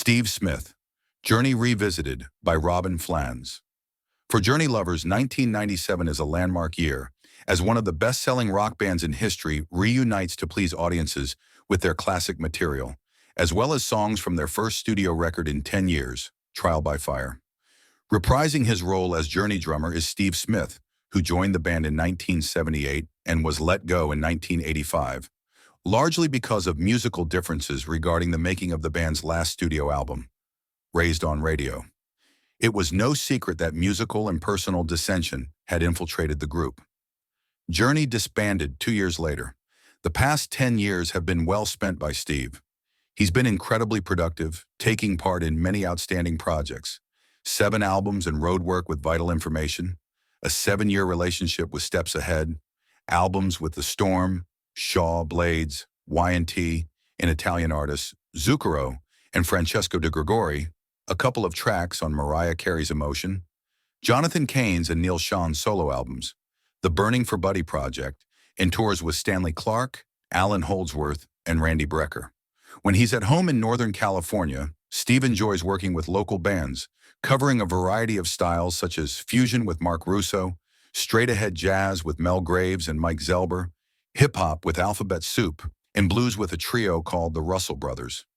Steve Smith, Journey Revisited by Robin Flans. For Journey lovers, 1997 is a landmark year, as one of the best-selling rock bands in history reunites to please audiences with their classic material, as well as songs from their first studio record in 10 years, Trial by Fire. Reprising his role as Journey drummer is Steve Smith, who joined the band in 1978 and was let go in 1985, largely because of musical differences regarding the making of the band's last studio album, Raised on Radio. It was no secret that musical and personal dissension had infiltrated the group. Journey disbanded 2 years later. The past 10 years have been well spent by Steve. He's been incredibly productive, taking part in many outstanding projects, 7 albums and road work with Vital Information, a 7-year relationship with Steps Ahead, albums with The Storm, Shaw, Blades, Y&T, and Italian artists Zucchero and Francesco de Gregori, a couple of tracks on Mariah Carey's Emotion, Jonathan Cain's and Neil Sean's solo albums, the Burning for Buddy project, and tours with Stanley Clarke, Alan Holdsworth, and Randy Brecker. When he's at home in Northern California, Steve enjoys working with local bands, covering a variety of styles such as fusion with Mark Russo, straight-ahead jazz with Mel Graves and Mike Zelber, hip-hop with Alphabet Soup, and blues with a trio called the Russell Brothers.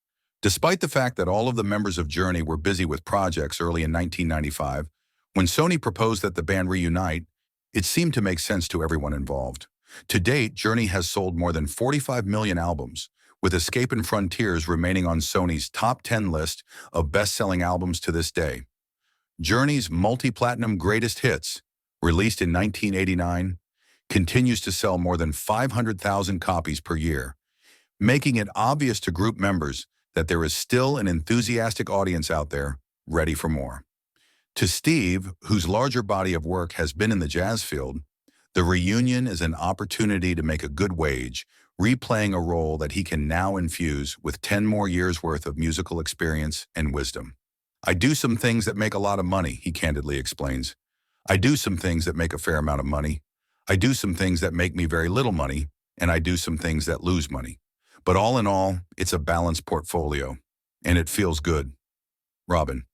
Despite the fact that all of the members of Journey were busy with projects early in 1995, when Sony proposed that the band reunite, it seemed to make sense to everyone involved. To date, Journey has sold more than 45 million albums, with Escape and Frontiers remaining on Sony's top 10 list of best-selling albums to this day. Journey's multi-platinum greatest hits, released in 1989, continues to sell more than 500,000 copies per year, making it obvious to group members that there is still an enthusiastic audience out there ready for more. To Steve, whose larger body of work has been in the jazz field, the reunion is an opportunity to make a good wage, replaying a role that he can now infuse with 10 more years' worth of musical experience and wisdom. "I do some things that make a lot of money," he candidly explains. "I do some things that make a fair amount of money. I do some things that make me very little money, and I do some things that lose money. But all in all, it's a balanced portfolio, and it feels good." Robin: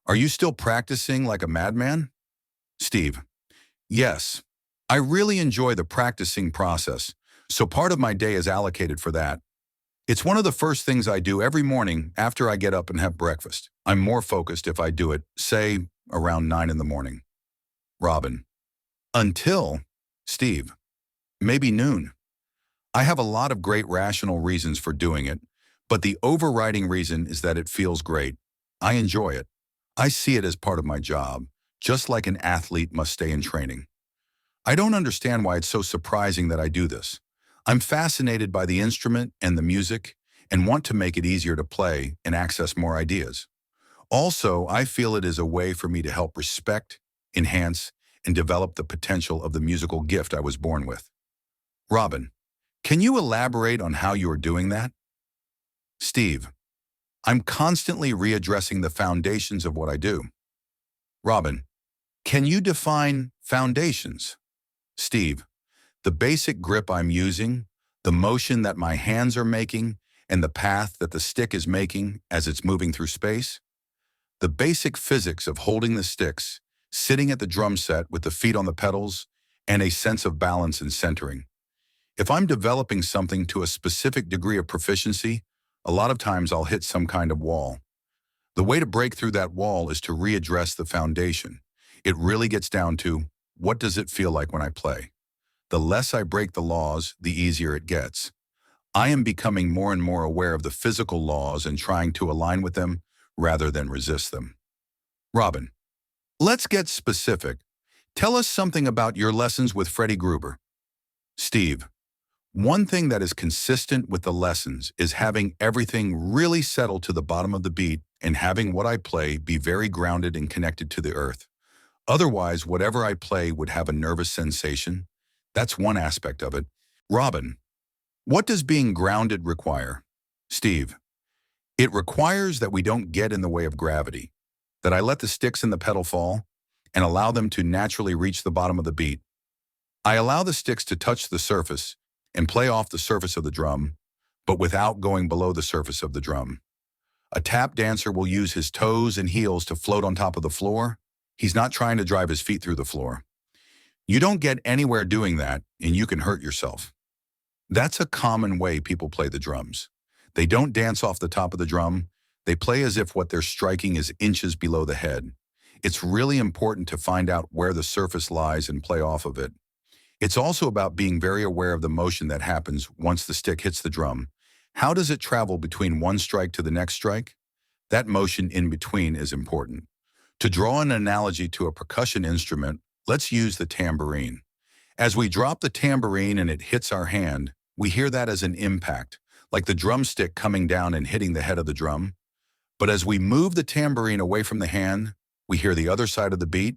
"Are you still practicing like a madman?" Steve: "Yes. I really enjoy the practicing process, so part of my day is allocated for that. It's one of the first things I do every morning after I get up and have breakfast. I'm more focused if I do it, say, around 9 in the morning. Robin: "Until..." Steve: "Maybe noon. I have a lot of great rational reasons for doing it, but the overriding reason is that it feels great. I enjoy it. I see it as part of my job, just like an athlete must stay in training. I don't understand why it's so surprising that I do this. I'm fascinated by the instrument and the music and want to make it easier to play and access more ideas. Also, I feel it is a way for me to help respect, enhance, and develop the potential of the musical gift I was born with." Robin: "Can you elaborate on how you are doing that?" Steve: "I'm constantly readdressing the foundations of what I do." Robin: "Can you define foundations?" Steve: "The basic grip I'm using, the motion that my hands are making, and the path that the stick is making as it's moving through space. The basic physics of holding the sticks, sitting at the drum set with the feet on the pedals, and a sense of balance and centering. If I'm developing something to a specific degree of proficiency, a lot of times I'll hit some kind of wall. The way to break through that wall is to readdress the foundation. It really gets down to, what does it feel like when I play? The less I break the laws, the easier it gets. I am becoming more and more aware of the physical laws and trying to align with them rather than resist them." Robin: "Let's get specific. Tell us something about your lessons with Freddie Gruber." Steve: "One thing that is consistent with the lessons is having everything really settle to the bottom of the beat and having what I play be very grounded and connected to the earth. Otherwise, whatever I play would have a nervous sensation. That's one aspect of it." Robin: "What does being grounded require?" Steve: "It requires that we don't get in the way of gravity, that I let the sticks and the pedal fall and allow them to naturally reach the bottom of the beat. I allow the sticks to touch the surface and play off the surface of the drum, but without going below the surface of the drum. A tap dancer will use his toes and heels to float on top of the floor. He's not trying to drive his feet through the floor. You don't get anywhere doing that, and you can hurt yourself. That's a common way people play the drums. They don't dance off the top of the drum. They play as if what they're striking is inches below the head. It's really important to find out where the surface lies and play off of it. It's also about being very aware of the motion that happens once the stick hits the drum. How does it travel between one strike to the next strike? That motion in between is important. To draw an analogy to a percussion instrument, let's use the tambourine. As we drop the tambourine and it hits our hand, we hear that as an impact, like the drumstick coming down and hitting the head of the drum. But as we move the tambourine away from the hand, we hear the other side of the beat.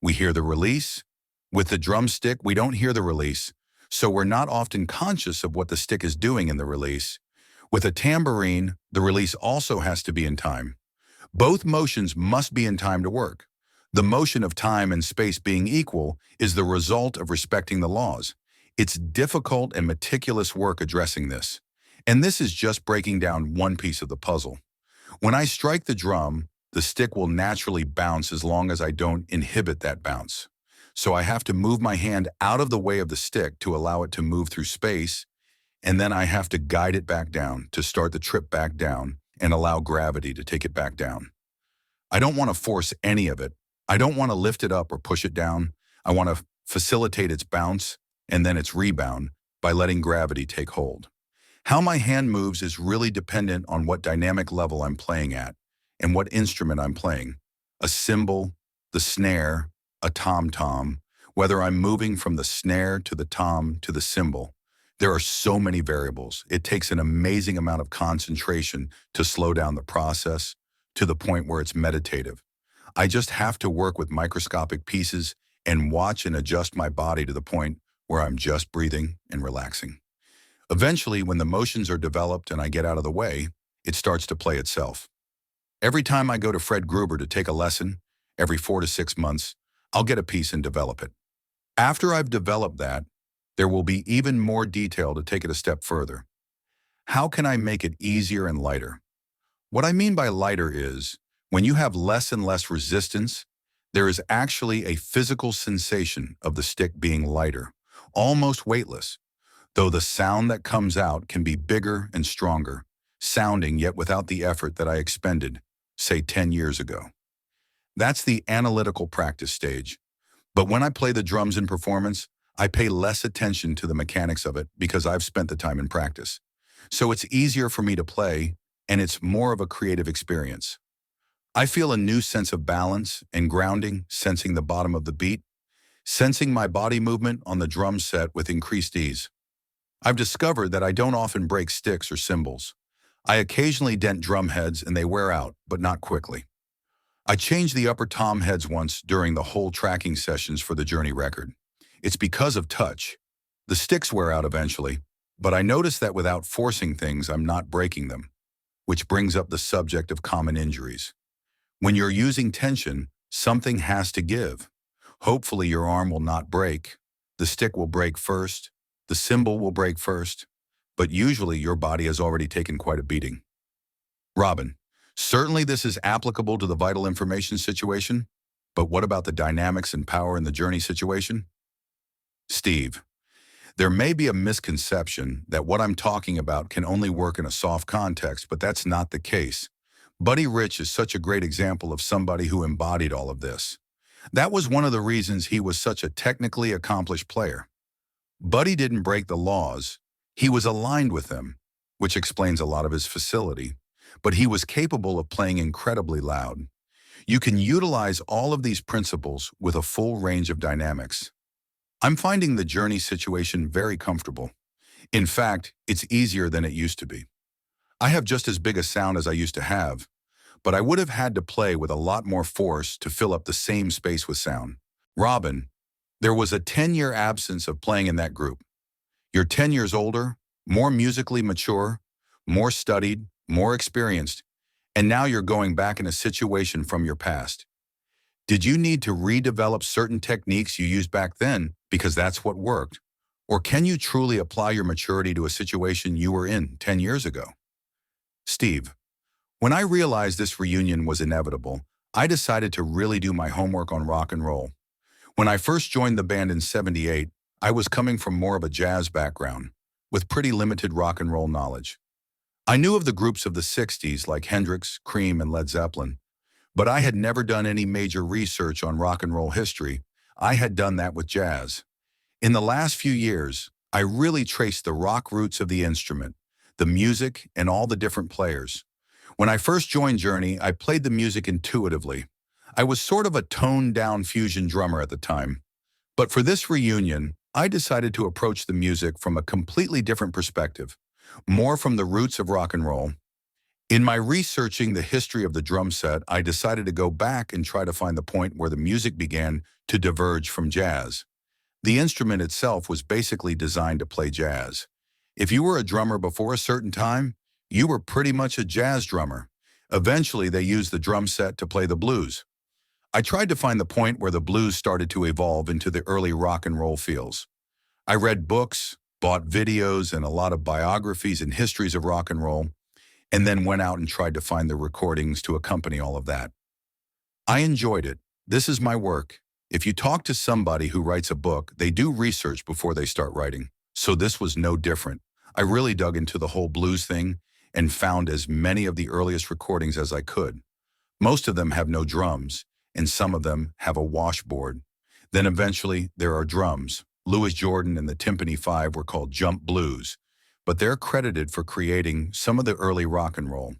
We hear the release. With the drumstick, we don't hear the release, so we're not often conscious of what the stick is doing in the release. With a tambourine, the release also has to be in time. Both motions must be in time to work. The motion of time and space being equal is the result of respecting the laws. It's difficult and meticulous work addressing this. And this is just breaking down one piece of the puzzle. When I strike the drum, the stick will naturally bounce as long as I don't inhibit that bounce. So I have to move my hand out of the way of the stick to allow it to move through space, and then I have to guide it back down to start the trip back down and allow gravity to take it back down. I don't want to force any of it. I don't want to lift it up or push it down. I want to facilitate its bounce and then its rebound by letting gravity take hold. How my hand moves is really dependent on what dynamic level I'm playing at and what instrument I'm playing. A cymbal, the snare, a tom-tom, whether I'm moving from the snare to the tom to the cymbal. There are so many variables. It takes an amazing amount of concentration to slow down the process to the point where it's meditative. I just have to work with microscopic pieces and watch and adjust my body to the point where I'm just breathing and relaxing. Eventually, when the motions are developed and I get out of the way, it starts to play itself. Every time I go to Fred Gruber to take a lesson, every 4 to 6 months, I'll get a piece and develop it. After I've developed that, there will be even more detail to take it a step further. How can I make it easier and lighter? What I mean by lighter is, when you have less and less resistance, there is actually a physical sensation of the stick being lighter, almost weightless, though the sound that comes out can be bigger and stronger, sounding yet without the effort that I expended, say 10 years ago. That's the analytical practice stage. But when I play the drums in performance, I pay less attention to the mechanics of it because I've spent the time in practice. So it's easier for me to play, and it's more of a creative experience. I feel a new sense of balance and grounding, sensing the bottom of the beat, sensing my body movement on the drum set with increased ease. I've discovered that I don't often break sticks or cymbals. I occasionally dent drum heads and they wear out, but not quickly. I changed the upper tom heads once during the whole tracking sessions for the Journey record. It's because of touch. The sticks wear out eventually, but I noticed that without forcing things, I'm not breaking them, which brings up the subject of common injuries. When you're using tension, something has to give. Hopefully your arm will not break. The stick will break first. The cymbal will break first. But usually your body has already taken quite a beating. Robin, certainly this is applicable to the vital information situation, but what about the dynamics and power in the Journey situation? Steve, there may be a misconception that what I'm talking about can only work in a soft context, but that's not the case. Buddy Rich is such a great example of somebody who embodied all of this. That was one of the reasons he was such a technically accomplished player. Buddy didn't break the laws. He was aligned with them, which explains a lot of his facility, but he was capable of playing incredibly loud. You can utilize all of these principles with a full range of dynamics. I'm finding the Journey situation very comfortable. In fact, it's easier than it used to be. I have just as big a sound as I used to have, but I would have had to play with a lot more force to fill up the same space with sound. Robin, there was a 10-year absence of playing in that group. You're 10 years older, more musically mature, more studied, more experienced, and now you're going back in a situation from your past. Did you need to redevelop certain techniques you used back then because that's what worked? Or can you truly apply your maturity to a situation you were in 10 years ago? Steve, When I realized this reunion was inevitable, I decided to really do my homework on rock and roll. When I first joined the band in '78, I was coming from more of a jazz background, with pretty limited rock and roll knowledge. I knew of the groups of the '60s like Hendrix, Cream, and Led Zeppelin, but I had never done any major research on rock and roll history. I had done that with jazz. In the last few years, I really traced the rock roots of the instrument, the music, and all the different players. When I first joined Journey, I played the music intuitively. I was sort of a toned-down fusion drummer at the time. But for this reunion, I decided to approach the music from a completely different perspective, more from the roots of rock and roll. In my researching the history of the drum set, I decided to go back and try to find the point where the music began to diverge from jazz. The instrument itself was basically designed to play jazz. If you were a drummer before a certain time, you were pretty much a jazz drummer. Eventually, they used the drum set to play the blues. I tried to find the point where the blues started to evolve into the early rock and roll feels. I read books, bought videos, and a lot of biographies and histories of rock and roll, and then went out and tried to find the recordings to accompany all of that. I enjoyed it. This is my work. If you talk to somebody who writes a book, they do research before they start writing. So this was no different. I really dug into the whole blues thing and found as many of the earliest recordings as I could. Most of them have no drums, and some of them have a washboard. Then eventually there are drums. Louis Jordan and the Timpani Five were called jump blues, but they're credited for creating some of the early rock and roll.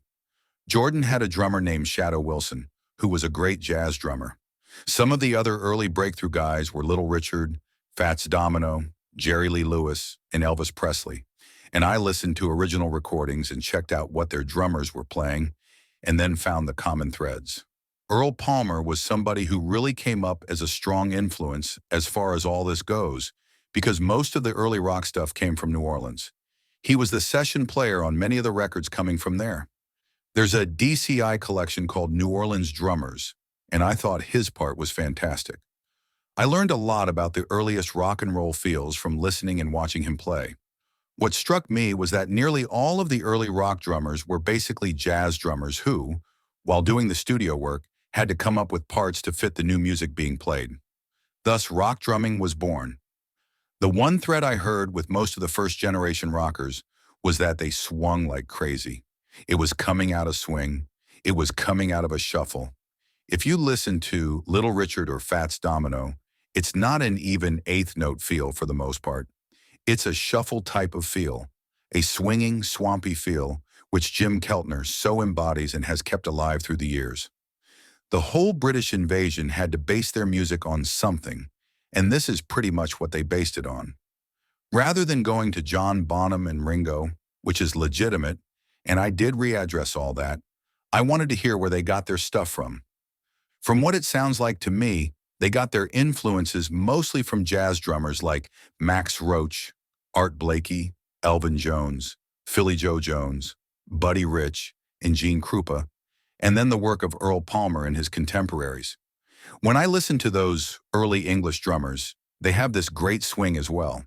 Jordan had a drummer named Shadow Wilson, who was a great jazz drummer. Some of the other early breakthrough guys were Little Richard, Fats Domino, Jerry Lee Lewis, and Elvis Presley. And I listened to original recordings and checked out what their drummers were playing, and then found the common threads. Earl Palmer was somebody who really came up as a strong influence as far as all this goes, because most of the early rock stuff came from New Orleans. He was the session player on many of the records coming from there. There's a DCI collection called New Orleans Drummers, and I thought his part was fantastic. I learned a lot about the earliest rock and roll feels from listening and watching him play. What struck me was that nearly all of the early rock drummers were basically jazz drummers who, while doing the studio work, had to come up with parts to fit the new music being played. Thus, rock drumming was born. The one thread I heard with most of the first-generation rockers was that they swung like crazy. It was coming out of swing. It was coming out of a shuffle. If you listen to Little Richard or Fats Domino, it's not an even eighth note feel for the most part. It's a shuffle type of feel, a swinging, swampy feel, which Jim Keltner so embodies and has kept alive through the years. The whole British invasion had to base their music on something, and this is pretty much what they based it on. Rather than going to John Bonham and Ringo, which is legitimate, and I did readdress all that, I wanted to hear where they got their stuff from. From what it sounds like to me, they got their influences mostly from jazz drummers like Max Roach, Art Blakey, Elvin Jones, Philly Joe Jones, Buddy Rich, and Gene Krupa, and then the work of Earl Palmer and his contemporaries. When I listen to those early English drummers, they have this great swing as well.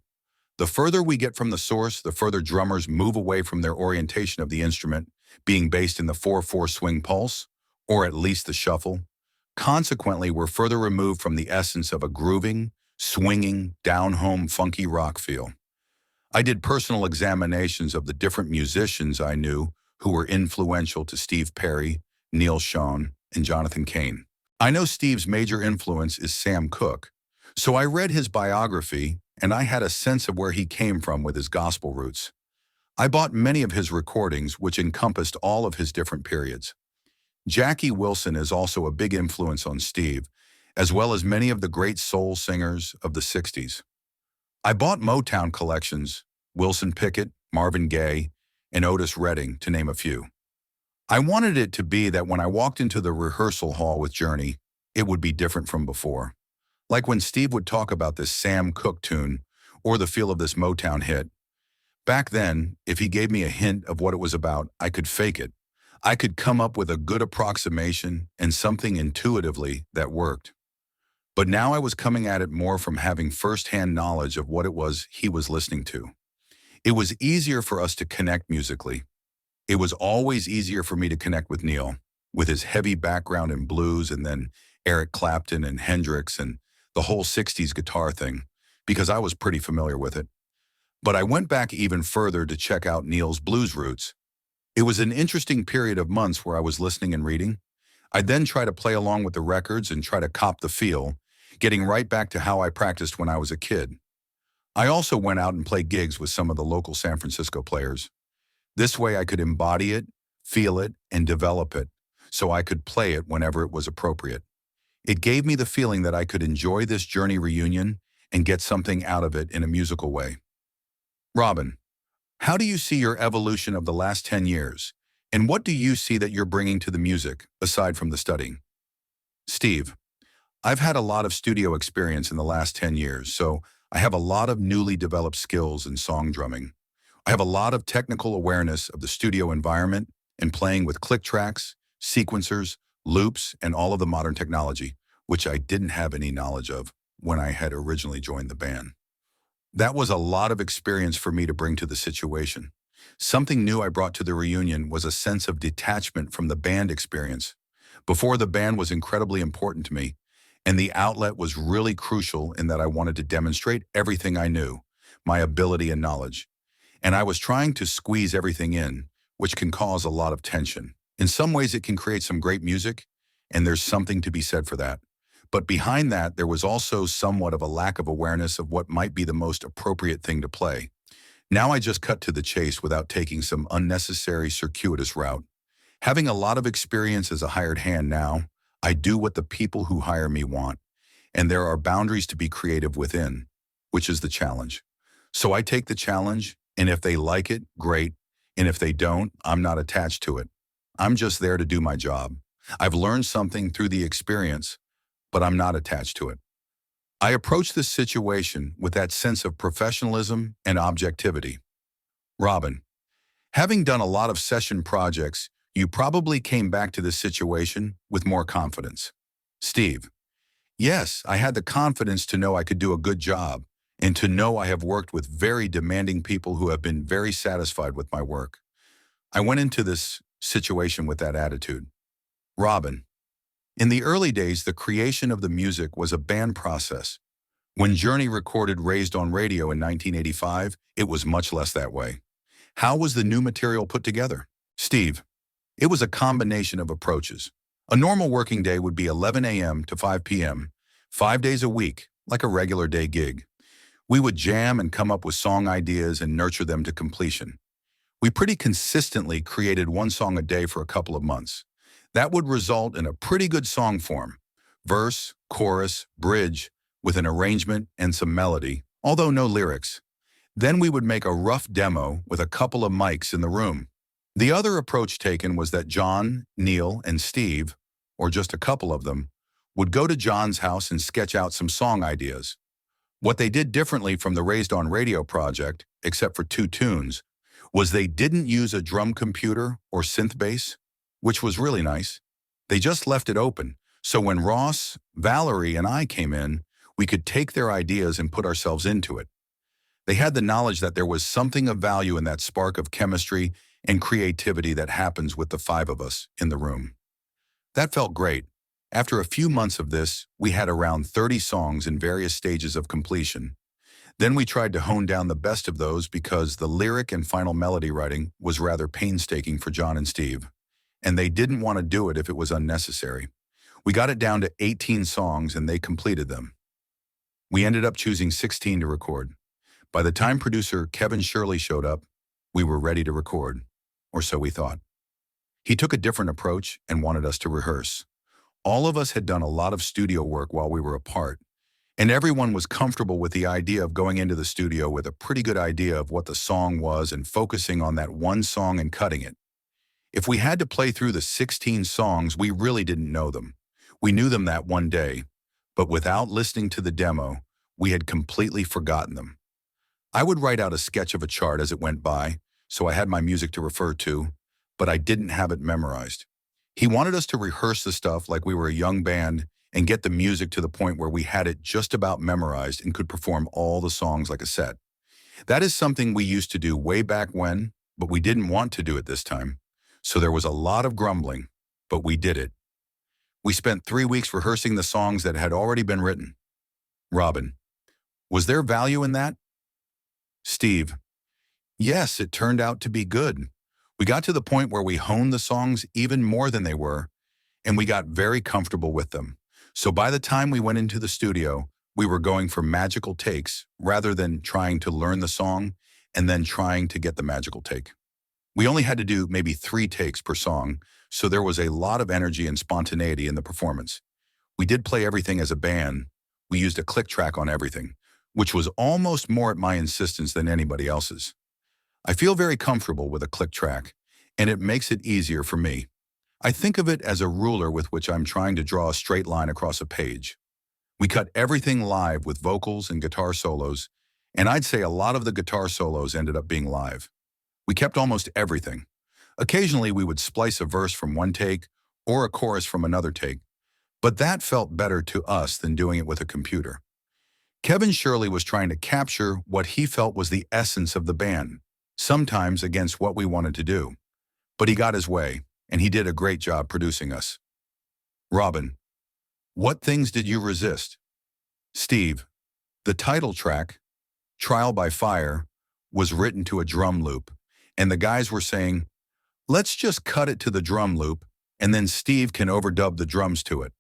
The further we get from the source, the further drummers move away from their orientation of the instrument, being based in the 4/4 swing pulse, or at least the shuffle. Consequently, we're further removed from the essence of a grooving, swinging, down-home, funky rock feel. I did personal examinations of the different musicians I knew who were influential to Steve Perry, Neil Schon, and Jonathan Cain. I know Steve's major influence is Sam Cooke, so I read his biography and I had a sense of where he came from with his gospel roots. I bought many of his recordings, which encompassed all of his different periods. Jackie Wilson is also a big influence on Steve, as well as many of the great soul singers of the '60s. I bought Motown collections, Wilson Pickett, Marvin Gaye, and Otis Redding, to name a few. I wanted it to be that when I walked into the rehearsal hall with Journey, it would be different from before. Like when Steve would talk about this Sam Cooke tune or the feel of this Motown hit. Back then, if he gave me a hint of what it was about, I could fake it. I could come up with a good approximation and something intuitively that worked. But now I was coming at it more from having first-hand knowledge of what it was he was listening to. It was easier for us to connect musically. It was always easier for me to connect with Neil, with his heavy background in blues and then Eric Clapton and Hendrix and the whole 60s guitar thing, because I was pretty familiar with it. But I went back even further to check out Neil's blues roots. It was an interesting period of months where I was listening and reading. I'd then try to play along with the records and try to cop the feel, getting right back to how I practiced when I was a kid. I also went out and played gigs with some of the local San Francisco players. This way I could embody it, feel it, and develop it, so I could play it whenever it was appropriate. It gave me the feeling that I could enjoy this Journey reunion and get something out of it in a musical way. Robin, how do you see your evolution of the last 10 years? And what do you see that you're bringing to the music, aside from the studying? Steve, I've had a lot of studio experience in the last 10 years, so I have a lot of newly developed skills in song drumming. I have a lot of technical awareness of the studio environment and playing with click tracks, sequencers, loops, and all of the modern technology, which I didn't have any knowledge of when I had originally joined the band. That was a lot of experience for me to bring to the situation. Something new I brought to the reunion was a sense of detachment from the band experience. Before, the band was incredibly important to me, and the outlet was really crucial in that I wanted to demonstrate everything I knew, my ability and knowledge. And I was trying to squeeze everything in, which can cause a lot of tension. In some ways, it can create some great music, and there's something to be said for that. But behind that, there was also somewhat of a lack of awareness of what might be the most appropriate thing to play. Now I just cut to the chase without taking some unnecessary circuitous route. Having a lot of experience as a hired hand now, I do what the people who hire me want, and there are boundaries to be creative within, which is the challenge. So I take the challenge, and if they like it, great, and if they don't, I'm not attached to it. I'm just there to do my job. I've learned something through the experience, but I'm not attached to it. I approach this situation with that sense of professionalism and objectivity. Robin, having done a lot of session projects, you probably came back to this situation with more confidence. Steve, yes, I had the confidence to know I could do a good job and to know I have worked with very demanding people who have been very satisfied with my work. I went into this situation with that attitude. Robin, in the early days, the creation of the music was a band process. When Journey recorded Raised on Radio in 1985, it was much less that way. How was the new material put together? Steve, it was a combination of approaches. A normal working day would be 11 a.m. to 5 p.m., 5 days a week, like a regular day gig. We would jam and come up with song ideas and nurture them to completion. We pretty consistently created one song a day for a couple of months. That would result in a pretty good song form: verse, chorus, bridge, with an arrangement and some melody, although no lyrics. Then we would make a rough demo with a couple of mics in the room. The other approach taken was that John, Neil, and Steve, or just a couple of them, would go to John's house and sketch out some song ideas. What they did differently from the Raised on Radio project, except for 2 tunes, was they didn't use a drum computer or synth bass, which was really nice. They just left it open, so when Ross, Valerie, and I came in, we could take their ideas and put ourselves into it. They had the knowledge that there was something of value in that spark of chemistry and creativity that happens with the 5 of us in the room. That felt great. After a few months of this, we had around 30 songs in various stages of completion. Then we tried to hone down the best of those because the lyric and final melody writing was rather painstaking for John and Steve, and they didn't want to do it if it was unnecessary. We got it down to 18 songs and they completed them. We ended up choosing 16 to record. By the time producer Kevin Shirley showed up, we were ready to record, or so we thought. He took a different approach and wanted us to rehearse. All of us had done a lot of studio work while we were apart, and everyone was comfortable with the idea of going into the studio with a pretty good idea of what the song was and focusing on that one song and cutting it. If we had to play through the 16 songs, we really didn't know them. We knew them that one day, but without listening to the demo, we had completely forgotten them. I would write out a sketch of a chart as it went by, so I had my music to refer to, but I didn't have it memorized. He wanted us to rehearse the stuff like we were a young band and get the music to the point where we had it just about memorized and could perform all the songs like a set. That is something we used to do way back when, but we didn't want to do it this time. So there was a lot of grumbling, but we did it. We spent 3 weeks rehearsing the songs that had already been written. Robin, was there value in that? Steve, yes, it turned out to be good. We got to the point where we honed the songs even more than they were, and we got very comfortable with them. So by the time we went into the studio, we were going for magical takes rather than trying to learn the song and then trying to get the magical take. We only had to do maybe 3 takes per song, so there was a lot of energy and spontaneity in the performance. We did play everything as a band. We used a click track on everything, which was almost more at my insistence than anybody else's. I feel very comfortable with a click track, and it makes it easier for me. I think of it as a ruler with which I'm trying to draw a straight line across a page. We cut everything live with vocals and guitar solos, and I'd say a lot of the guitar solos ended up being live. We kept almost everything. Occasionally we would splice a verse from one take or a chorus from another take, but that felt better to us than doing it with a computer. Kevin Shirley was trying to capture what he felt was the essence of the band, sometimes against what we wanted to do. But he got his way, and he did a great job producing us. Robin, what things did you resist? Steve, the title track, Trial by Fire, was written to a drum loop, and the guys were saying, let's just cut it to the drum loop, and then Steve can overdub the drums to it.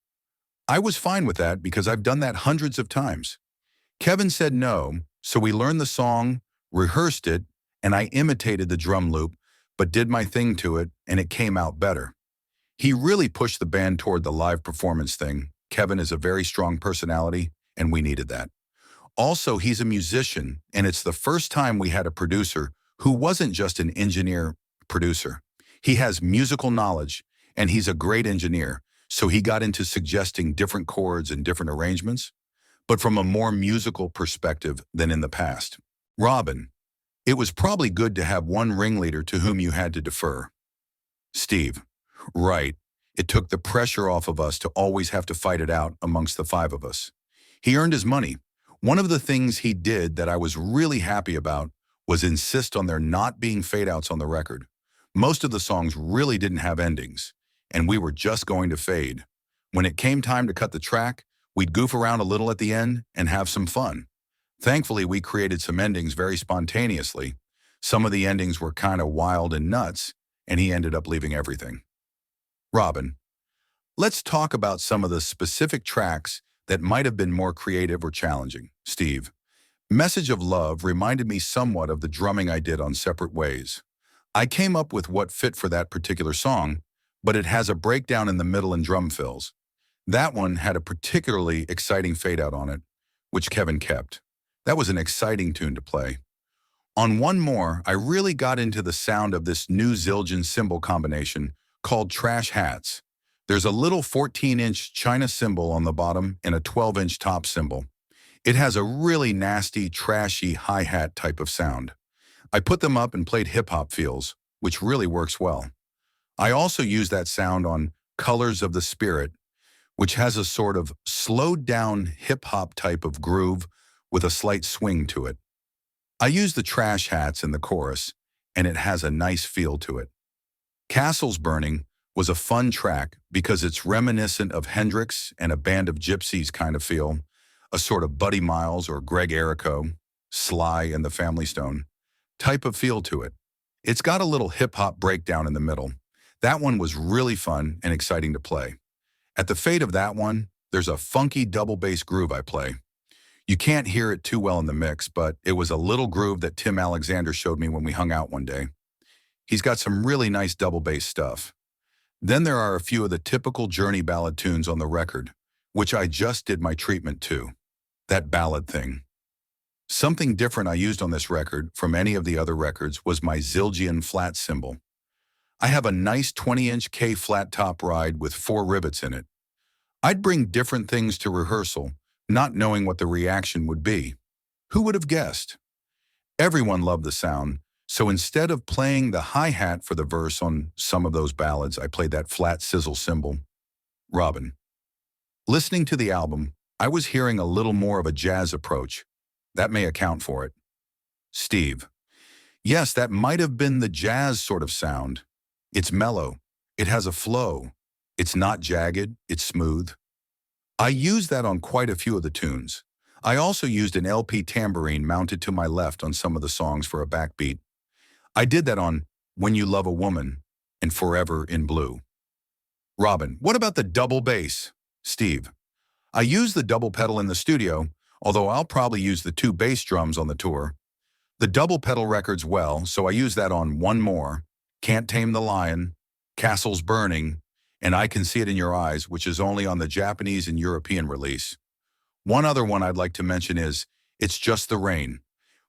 I was fine with that because I've done that hundreds of times. Kevin said no, so we learned the song, rehearsed it, and I imitated the drum loop, but did my thing to it, and it came out better. He really pushed the band toward the live performance thing. Kevin is a very strong personality, and we needed that. Also, he's a musician, and it's the first time we had a producer who wasn't just an engineer-producer. He has musical knowledge, and he's a great engineer, so he got into suggesting different chords and different arrangements, but from a more musical perspective than in the past. Robin, it was probably good to have one ringleader to whom you had to defer. Steve, right. It took the pressure off of us to always have to fight it out amongst the 5 of us. He earned his money. One of the things he did that I was really happy about was insist on there not being fade-outs on the record. Most of the songs really didn't have endings, and we were just going to fade. When it came time to cut the track, we'd goof around a little at the end and have some fun. Thankfully, we created some endings very spontaneously. Some of the endings were kind of wild and nuts, and he ended up leaving everything. Robin, let's talk about some of the specific tracks that might have been more creative or challenging. Steve, Message of Love reminded me somewhat of the drumming I did on Separate Ways. I came up with what fit for that particular song, but it has a breakdown in the middle and drum fills. That one had a particularly exciting fade-out on it, which Kevin kept. That was an exciting tune to play. On One More, I really got into the sound of this new Zildjian cymbal combination called Trash Hats. There's a little 14-inch China cymbal on the bottom and a 12-inch top cymbal. It has a really nasty, trashy hi-hat type of sound. I put them up and played hip-hop feels, which really works well. I also use that sound on Colors of the Spirit, which has a sort of slowed-down hip-hop type of groove with a slight swing to it. I use the trash hats in the chorus, and it has a nice feel to it. Castles Burning was a fun track because it's reminiscent of Hendrix and a Band of Gypsies kind of feel, a sort of Buddy Miles or Greg Errico, Sly and the Family Stone type of feel to it. It's got a little hip-hop breakdown in the middle. That one was really fun and exciting to play. At the fade of that one, there's a funky double bass groove I play. You can't hear it too well in the mix, but it was a little groove that Tim Alexander showed me when we hung out one day. He's got some really nice double bass stuff. Then there are a few of the typical Journey ballad tunes on the record, which I just did my treatment to. That ballad thing. Something different I used on this record from any of the other records was my Zildjian flat cymbal. I have a nice 20-inch K flat top ride with 4 rivets in it. I'd bring different things to rehearsal, not knowing what the reaction would be. Who would have guessed? Everyone loved the sound, so instead of playing the hi-hat for the verse on some of those ballads, I played that flat sizzle cymbal. Robin. Listening to the album, I was hearing a little more of a jazz approach. That may account for it. Steve. Yes, that might have been the jazz sort of sound. It's mellow. It has a flow. It's not jagged, it's smooth. I used that on quite a few of the tunes. I also used an LP tambourine mounted to my left on some of the songs for a backbeat. I did that on When You Love a Woman and Forever in Blue. Robin, what about the double bass? Steve, I use the double pedal in the studio, although I'll probably use the two bass drums on the tour. The double pedal record's well, so I use that on One More, Can't Tame the Lion, Castles Burning, and I Can See It in Your Eyes, which is only on the Japanese and European release. One other one I'd like to mention is It's Just the Rain,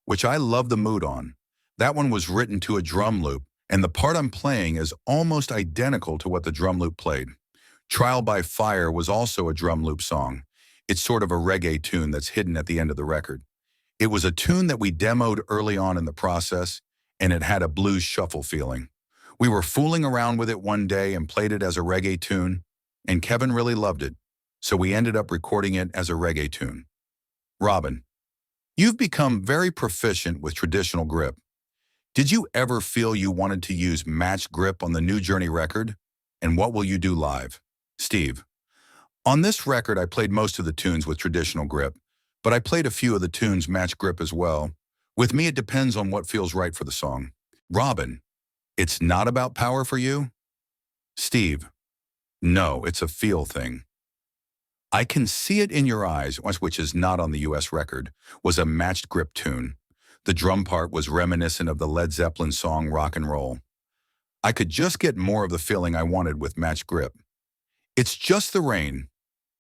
which I love the mood on. That one was written to a drum loop, and the part I'm playing is almost identical to what the drum loop played. Trial by Fire was also a drum loop song. It's sort of a reggae tune that's hidden at the end of the record. It was a tune that we demoed early on in the process, and it had a blues shuffle feeling. We were fooling around with it one day and played it as a reggae tune, and Kevin really loved it, so we ended up recording it as a reggae tune. Robin, you've become very proficient with traditional grip. Did you ever feel you wanted to use matched grip on the new Journey record? And what will you do live? Steve, on this record I played most of the tunes with traditional grip, but I played a few of the tunes match grip as well. With me, it depends on what feels right for the song. Robin, it's not about power for you? Steve, no, it's a feel thing. I Can See It in Your Eyes, which is not on the US record, was a matched grip tune. The drum part was reminiscent of the Led Zeppelin song Rock and Roll. I could just get more of the feeling I wanted with matched grip. It's Just the Rain,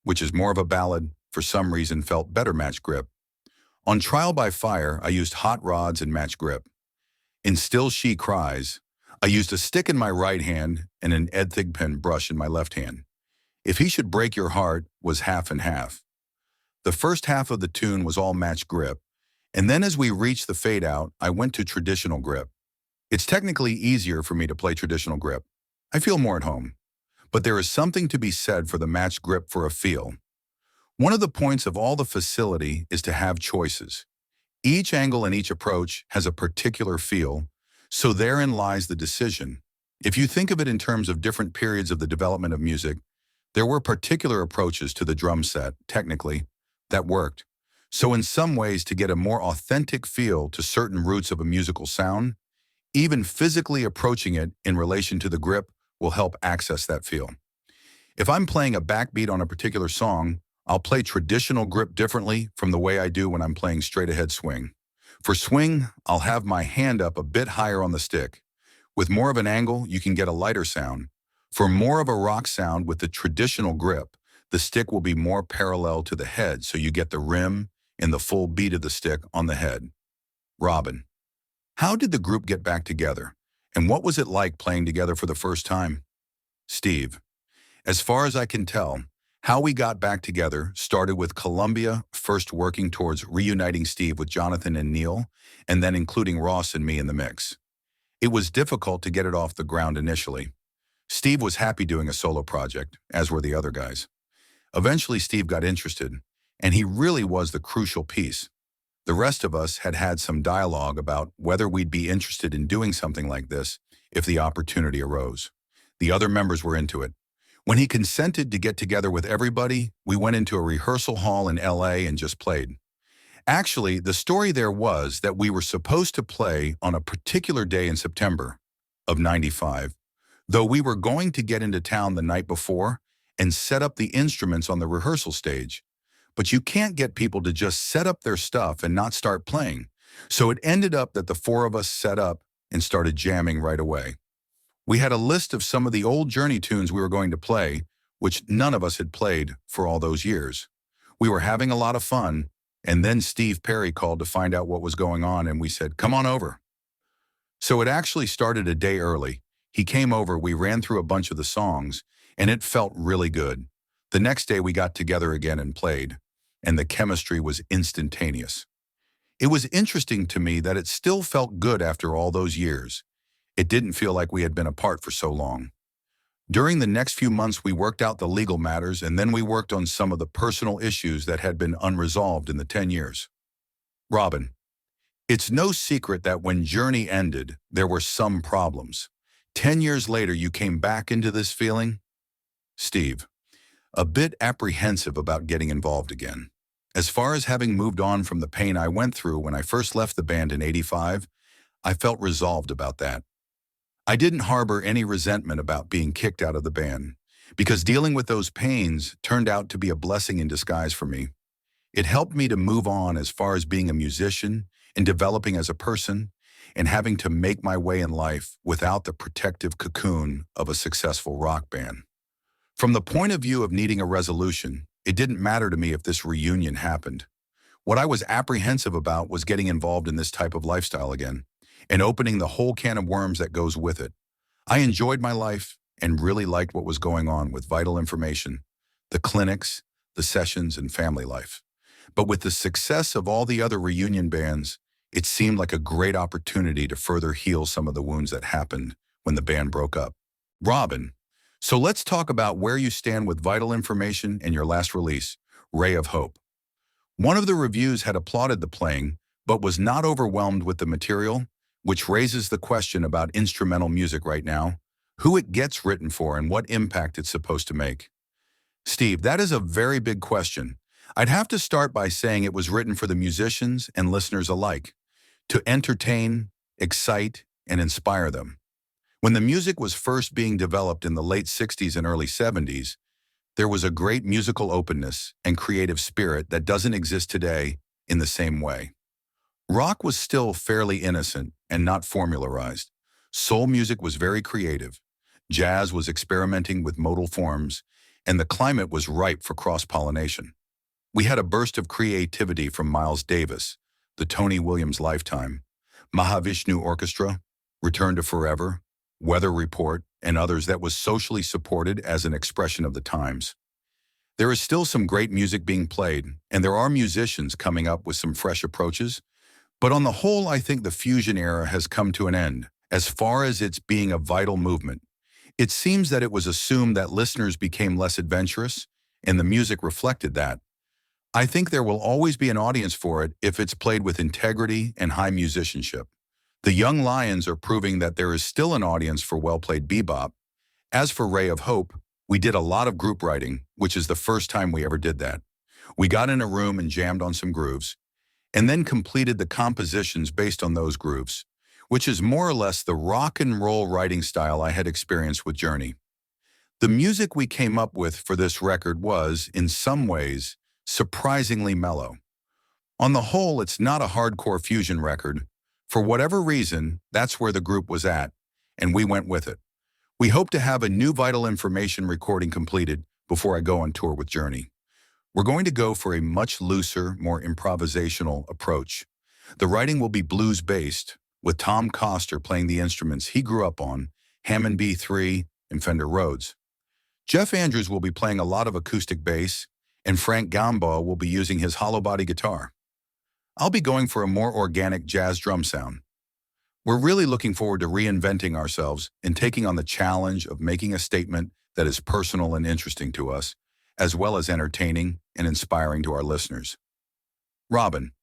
which is more of a ballad, for some reason felt better match grip. On Trial by Fire, I used hot rods and match grip. In Still She Cries, I used a stick in my right hand and an Ed Thigpen brush in my left hand. If He Should Break Your Heart was half and half. The first half of the tune was all match grip, and then as we reached the fade out, I went to traditional grip. It's technically easier for me to play traditional grip. I feel more at home. But there is something to be said for the match grip for a feel. One of the points of all the facility is to have choices. Each angle and each approach has a particular feel, so therein lies the decision. If you think of it in terms of different periods of the development of music, there were particular approaches to the drum set, technically, that worked. So in some ways, to get a more authentic feel to certain roots of a musical sound, even physically approaching it in relation to the grip will help access that feel. If I'm playing a backbeat on a particular song, I'll play traditional grip differently from the way I do when I'm playing straight ahead swing. For swing, I'll have my hand up a bit higher on the stick. With more of an angle, you can get a lighter sound. For more of a rock sound with the traditional grip, the stick will be more parallel to the head, so you get the rim and the full beat of the stick on the head. Robin, how did the group get back together? And what was it like playing together for the first time? Steve, as far as I can tell, how we got back together started with Columbia first working towards reuniting Steve with Jonathan and Neil, and then including Ross and me in the mix. It was difficult to get it off the ground initially. Steve was happy doing a solo project, as were the other guys. Eventually, Steve got interested, and he really was the crucial piece. The rest of us had had some dialogue about whether we'd be interested in doing something like this if the opportunity arose. The other members were into it. When he consented to get together with everybody, we went into a rehearsal hall in LA and just played. Actually, the story there was that we were supposed to play on a particular day in September of '95, though we were going to get into town the night before and set up the instruments on the rehearsal stage. But you can't get people to just set up their stuff and not start playing. So it ended up that the four of us set up and started jamming right away. We had a list of some of the old Journey tunes we were going to play, which none of us had played for all those years. We were having a lot of fun, and then Steve Perry called to find out what was going on, and we said, "Come on over." So it actually started a day early. He came over, we ran through a bunch of the songs, and it felt really good. The next day we got together again and played, and the chemistry was instantaneous. It was interesting to me that it still felt good after all those years. It didn't feel like we had been apart for so long. During the next few months, we worked out the legal matters, and then we worked on some of the personal issues that had been unresolved in the 10 years. Robin, It's no secret that when Journey ended, there were some problems. 10 years later, you came back into this feeling? Steve, a bit apprehensive about getting involved again. As far as having moved on from the pain I went through when I first left the band in '85, I felt resolved about that. I didn't harbor any resentment about being kicked out of the band, because dealing with those pains turned out to be a blessing in disguise for me. It helped me to move on as far as being a musician and developing as a person and having to make my way in life without the protective cocoon of a successful rock band. From the point of view of needing a resolution, it didn't matter to me if this reunion happened. What I was apprehensive about was getting involved in this type of lifestyle again and opening the whole can of worms that goes with it. I enjoyed my life and really liked what was going on with Vital Information, the clinics, the sessions, and family life. But with the success of all the other reunion bands, it seemed like a great opportunity to further heal some of the wounds that happened when the band broke up. Robin, so let's talk about where you stand with Vital Information and your last release, Ray of Hope. One of the reviews had applauded the playing, but was not overwhelmed with the material, which raises the question about instrumental music right now, who it gets written for and what impact it's supposed to make. Steve, that is a very big question. I'd have to start by saying it was written for the musicians and listeners alike, to entertain, excite, and inspire them. When the music was first being developed in the late '60s and early '70s, there was a great musical openness and creative spirit that doesn't exist today in the same way. Rock was still fairly innocent and not formularized. Soul music was very creative. Jazz was experimenting with modal forms, and the climate was ripe for cross-pollination. We had a burst of creativity from Miles Davis, the Tony Williams Lifetime, Mahavishnu Orchestra, Return to Forever, Weather Report, and others that was socially supported as an expression of the times. There is still some great music being played, and there are musicians coming up with some fresh approaches, but on the whole, I think the fusion era has come to an end, as far as its being a vital movement. It seems that it was assumed that listeners became less adventurous, and the music reflected that. I think there will always be an audience for it if it's played with integrity and high musicianship. The Young Lions are proving that there is still an audience for well-played bebop. As for Ray of Hope, we did a lot of group writing, which is the first time we ever did that. We got in a room and jammed on some grooves, and then completed the compositions based on those grooves, which is more or less the rock and roll writing style I had experienced with Journey. The music we came up with for this record was, in some ways, surprisingly mellow. On the whole, it's not a hardcore fusion record. For whatever reason, that's where the group was at, and we went with it. We hope to have a new Vital Information recording completed before I go on tour with Journey. We're going to go for a much looser, more improvisational approach. The writing will be blues-based, with Tom Coster playing the instruments he grew up on, Hammond B3 and Fender Rhodes. Jeff Andrews will be playing a lot of acoustic bass, and Frank Gambaugh will be using his hollow body guitar. I'll be going for a more organic jazz drum sound. We're really looking forward to reinventing ourselves and taking on the challenge of making a statement that is personal and interesting to us, as well as entertaining and inspiring to our listeners. Robin,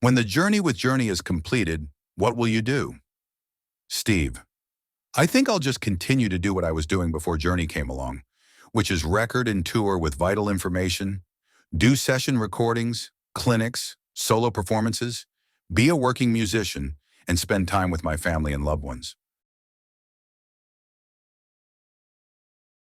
when the journey with Journey is completed, what will you do? Steve, I think I'll just continue to do what I was doing before Journey came along, which is record and tour with Vital Information, do session recordings, clinics, solo performances, be a working musician, and spend time with my family and loved ones.